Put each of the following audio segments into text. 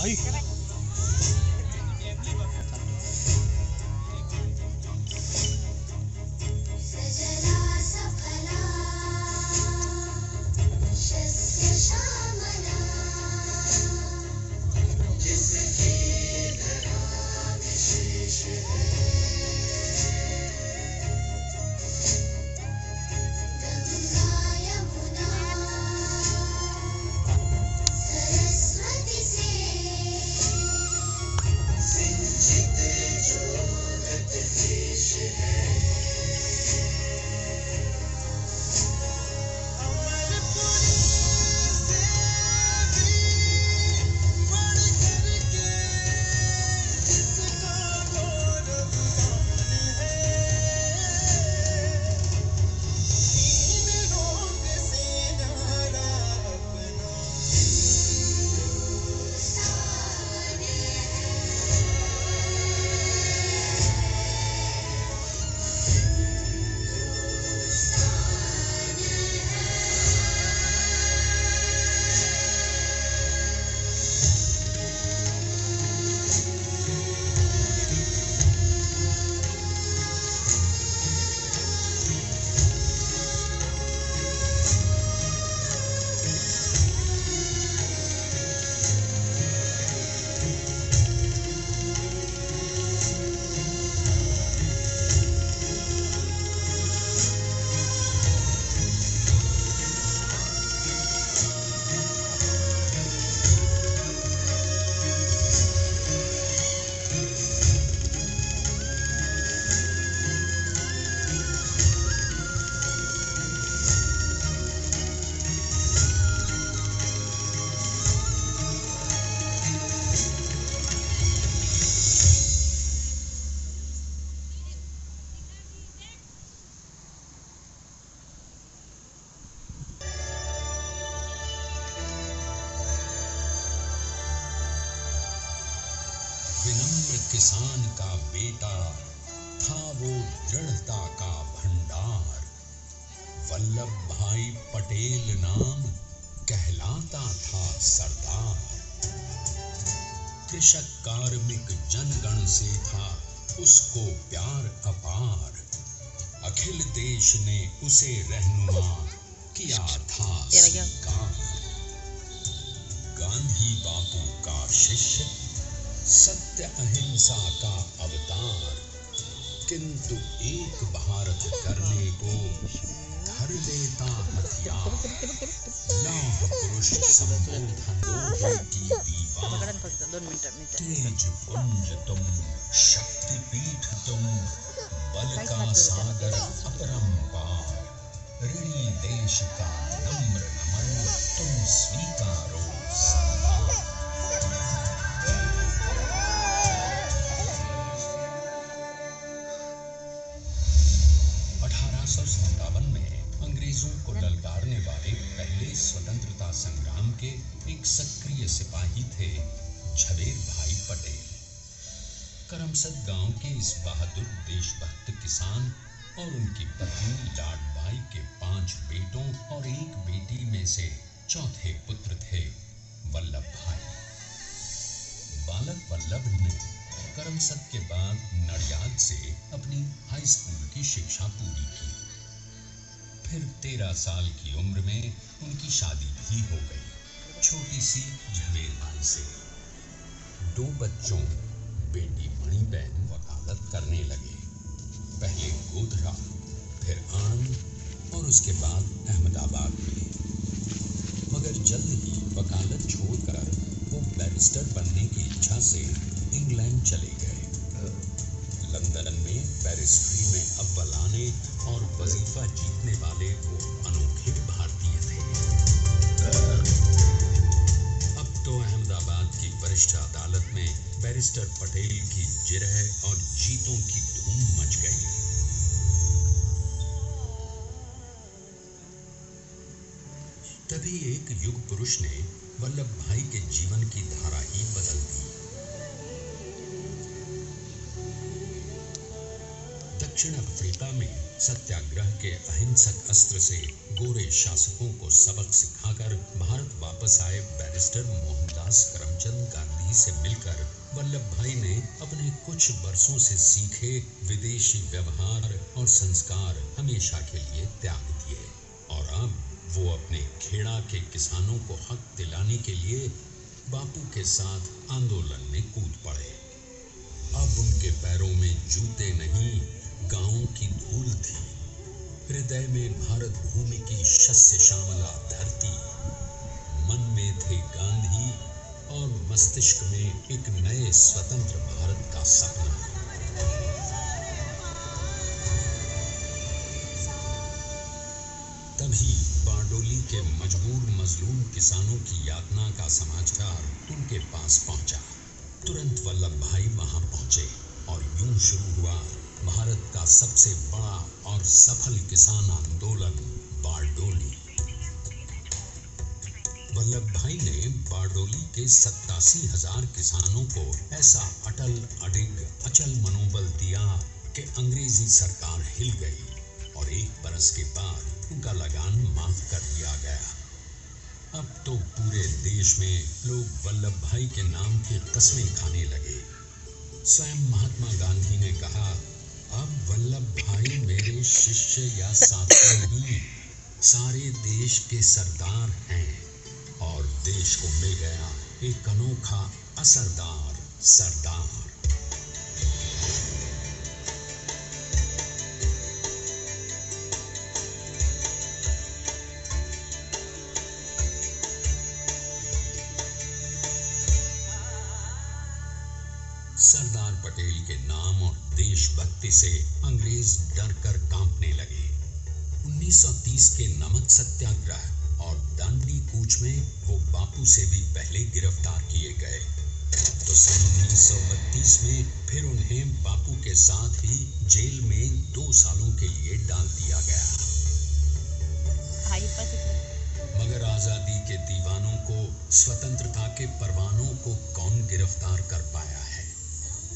आई विनम्र किसान का बेटा था वो दृढ़ता का भंडार। वल्लभ भाई पटेल नाम कहलाता था सरदार। कृषक कार्मिक जनगण से था उसको प्यार अपार। अखिल देश ने उसे रहनुमा किया था स्वीकार। गांधी बापू का शिष्य, सत्य अहिंसा का अवतार, किंतु एक भारत करने को धर लेता हथियार। लौह पुरुष संबोधन लोहे की दीवार। तेज पुंज तुम, शक्ति पीठ तुम, बल का सागर अपरंपार। ऋणी देश का नम्र नमन तुम स्वीकारो सम्मान। 1857 में अंग्रेजों को ललकारने वाले पहले स्वतंत्रता संग्राम के एक सक्रिय सिपाही थे झवेर भाई पटेल। करमसद गांव के इस बहादुर देशभक्त किसान और उनकी पत्नी लाडबाई के 5 बेटों और एक बेटी में से चौथे पुत्र थे वल्लभ भाई। बालक वल्लभ ने करमसद के बाद नडियाद से अपनी हाई स्कूल की शिक्षा पूरी की। फिर 13 साल की उम्र में उनकी शादी भी हो गई छोटी सी झवेर भाई से। 2 बच्चों, बेटी मणिबेन वकालत करने लगे। पहले गोधरा, फिर आणंद और उसके बाद अहमदाबाद में। मगर जल्द ही वकालत छोड़कर वो बैरिस्टर बनने की इच्छा से इंग्लैंड चले गए। लंदन में बैरिस्ट्री में अव्वल आने और वजीफा जीतने वाले वो अनोखे भारतीय थे। अब तो अहमदाबाद की वरिष्ठ अदालत में बैरिस्टर पटेल की जिरह और जीतों की धूम मच गई। तभी एक युग पुरुष ने वल्लभ भाई के जीवन की धारा ही बदल दी। दक्षिण अफ्रीका में सत्याग्रह के अहिंसक अस्त्र से गोरे शासकों को सबक सिखाकर भारत वापस आए बैरिस्टर मोहनदास करमचंद गांधी गांधी से मिलकर वल्लभ भाई ने अपने कुछ वर्षों से सीखे विदेशी व्यवहार और संस्कार हमेशा के लिए त्याग दिए और अब वो अपने खेड़ा के किसानों को हक दिलाने के लिए बापू के साथ आंदोलन में कूद पड़े। अब उनके पैरों में जूते नहीं, गांवों की धूल थी। हृदय में भारत भूमि की शस्य श्यामला धरती, मन में थे गांधी और मस्तिष्क में एक नए स्वतंत्र भारत का सपना। तभी बारडोली के मजबूर मजलूम किसानों की यातना का समाचार उनके पास पहुंचा। तुरंत वल्लभ भाई वहां पहुंचे और यूं शुरू हुआ भारत का सबसे बड़ा और सफल किसान आंदोलन बारडोली। वल्लभ भाई ने बारडोली के 87,000 किसानों को ऐसा अटल अडिग अचल मनोबल दिया कि अंग्रेजी सरकार हिल गई और एक बरस के बाद उनका लगान माफ कर दिया गया। अब तो पूरे देश में लोग वल्लभ भाई के नाम की कस्में खाने लगे। स्वयं महात्मा गांधी ने कहा, अब वल्लभ भाई मेरे शिष्य या साथी नहीं, सारे देश के सरदार हैं और देश को मिल गया एक अनोखा असरदार सरदार। सरदार पटेल के नाम और देशभक्ति से अंग्रेज डर कर कांपने लगे। 1930 के नमक सत्याग्रह और दांडी कूच में वो बापू से भी पहले गिरफ्तार किए गए तो सन 1932 में फिर उन्हें बापू के साथ ही जेल में 2 सालों के लिए डाल दिया गया। मगर आजादी के दीवानों को, स्वतंत्रता के परवानों को कौन गिरफ्तार कर पाया है।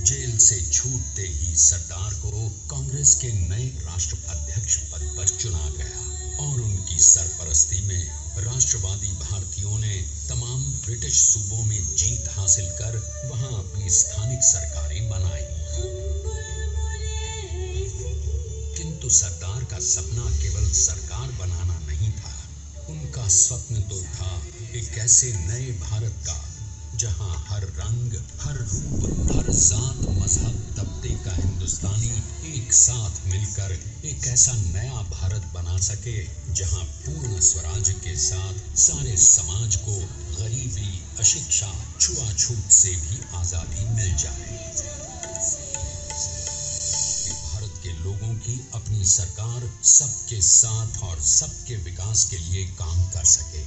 जेल से छूटते ही सरदार को कांग्रेस के नए राष्ट्राध्यक्ष पद पर चुना गया और उनकी सरपरस्ती में राष्ट्रवादी भारतीयों ने तमाम ब्रिटिश सूबों में जीत हासिल कर वहां अपनी स्थानिक सरकारें बनाई। किंतु सरदार का सपना केवल सरकार बनाना नहीं था। उनका स्वप्न तो था एक ऐसे नए भारत का जहां हर रंग, हर रूप, हर जात, मजहब, तबके का हिंदुस्तानी एक साथ मिलकर एक ऐसा नया भारत बना सके जहां पूर्ण स्वराज के साथ सारे समाज को गरीबी, अशिक्षा, छुआछूत से भी आजादी मिल जाए। भारत के लोगों की अपनी सरकार सबके साथ और सबके विकास के लिए काम कर सके।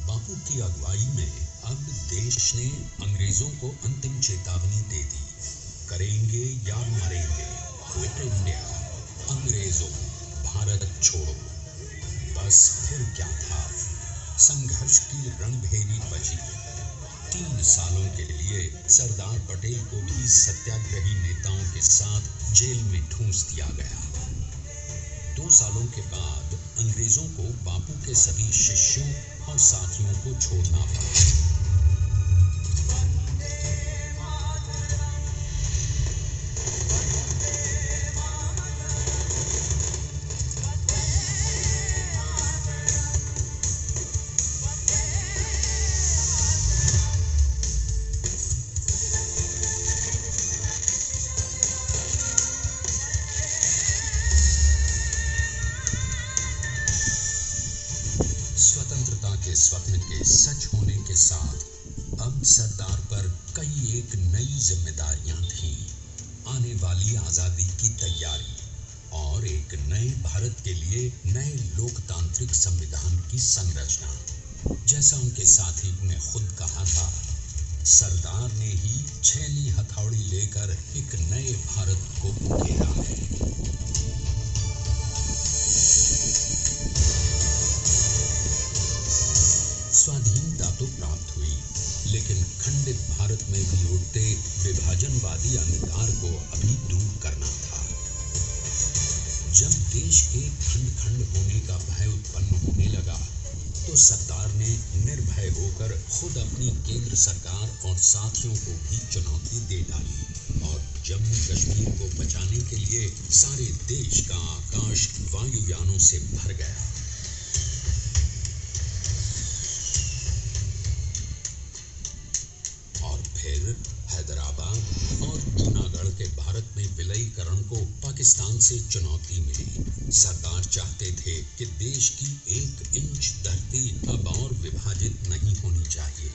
बापू की अगुवाई में अब देश ने अंग्रेजों को अंतिम चेतावनी दे दी, करेंगे या मरेंगे, क्विट इंडिया, अंग्रेजों भारत छोड़ो। बस फिर क्या था, संघर्ष की रणभेरी बजी। 3 सालों के लिए सरदार पटेल को भी सत्याग्रही नेताओं के साथ जेल में ठूंस दिया गया। 2 सालों के बाद अंग्रेजों को बापू के सभी शिष्यों और साथियों को छोड़ना पड़ा। स्वतंत्रता के स्वप्न के सच होने के साथ अब सरदार पर कई एक नई जिम्मेदारियां थीं। आने वाली आजादी की तैयारी और एक नए भारत के लिए नए लोकतांत्रिक संविधान की संरचना। जैसा उनके साथी ने खुद कहा था, सरदार ने ही छैली हथौड़ी लेकर एक नए भारत को उकेरा है। स्वाधीनता तो प्राप्त हुई, लेकिन खंडित भारत में भी उठते विभाजनवादी अंधकार को अभी दूर करना था। जब देश के खंड खंड होने का भय उत्पन्न होने लगा तो सरदार ने निर्भय होकर खुद अपनी केंद्र सरकार और साथियों को भी चुनौती दे डाली और जम्मू कश्मीर को बचाने के लिए सारे देश का आकाश वायुयानों से भर गया। और फिर हैदराबाद और जूनागढ़ के भारत में विलयीकरण को पाकिस्तान से चुनौती मिली। सरदार चाहते थे कि देश की 1 इंच धरती अब और विभाजित नहीं होनी चाहिए।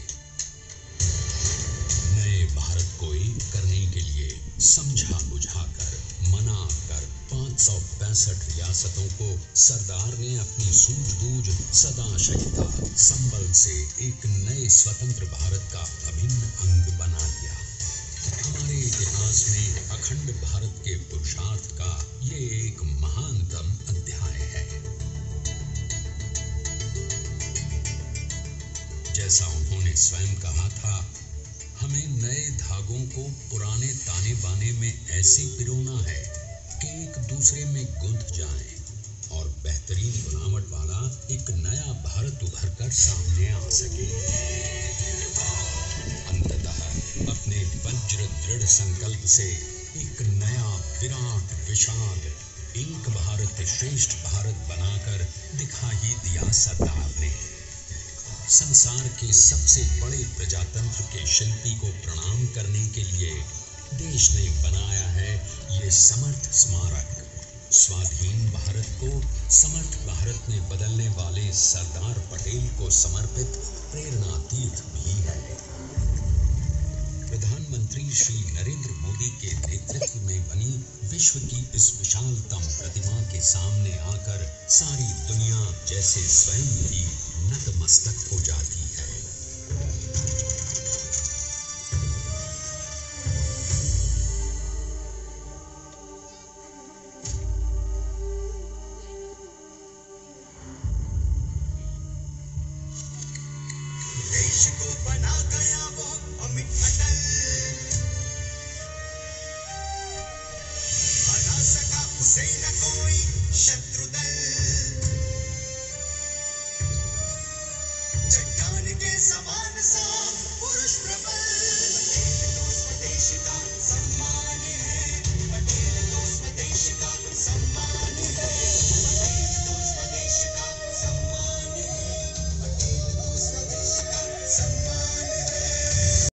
नए भारत को एक करने के लिए समझा बुझाकर मना कर 565 रियासतों को सरदार ने अपनी सूझबूझ सदाशयता संबल से एक नए स्वतंत्र भारत का अभिन्न अंग बना दिया। हमारे इतिहास में अखंड भारत के पुरुषार्थ का ये एक महानतम अध्याय है। जैसा उन्होंने स्वयं कहा था, हमें नए धागों को पुराने ताने बाने में ऐसे पिरोना है कि एक दूसरे में गुंथ जाएं और बेहतरीन बनावट वाला एक नया भारत उभर कर सामने आ सके। अंततः अपने वज्र दृढ़ संकल्प से एक नया विराट विशाल एक भारत श्रेष्ठ भारत बनाकर दिखा ही दिया सरदार ने। संसार के सबसे बड़े प्रजातंत्र के शिल्पी को प्रणाम करने के लिए देश ने बनाया है ये समर्थ स्मारक। स्वाधीन भारत को समर्थ भारत में बदलने वाले सरदार पटेल को समर्पित प्रेरणा तीर्थ भी है। प्रधानमंत्री श्री नरेंद्र मोदी के नेतृत्व में बनी विश्व की इस विशालतम प्रतिमा के सामने आकर सारी दुनिया जैसे स्वयं ही नतमस्तक हो जाती है। देश को बना गया वो अमिट अटल, हरा सका उसे न कोई शत्रु दल। चट्टान के समान सा पुरुष प्रबल,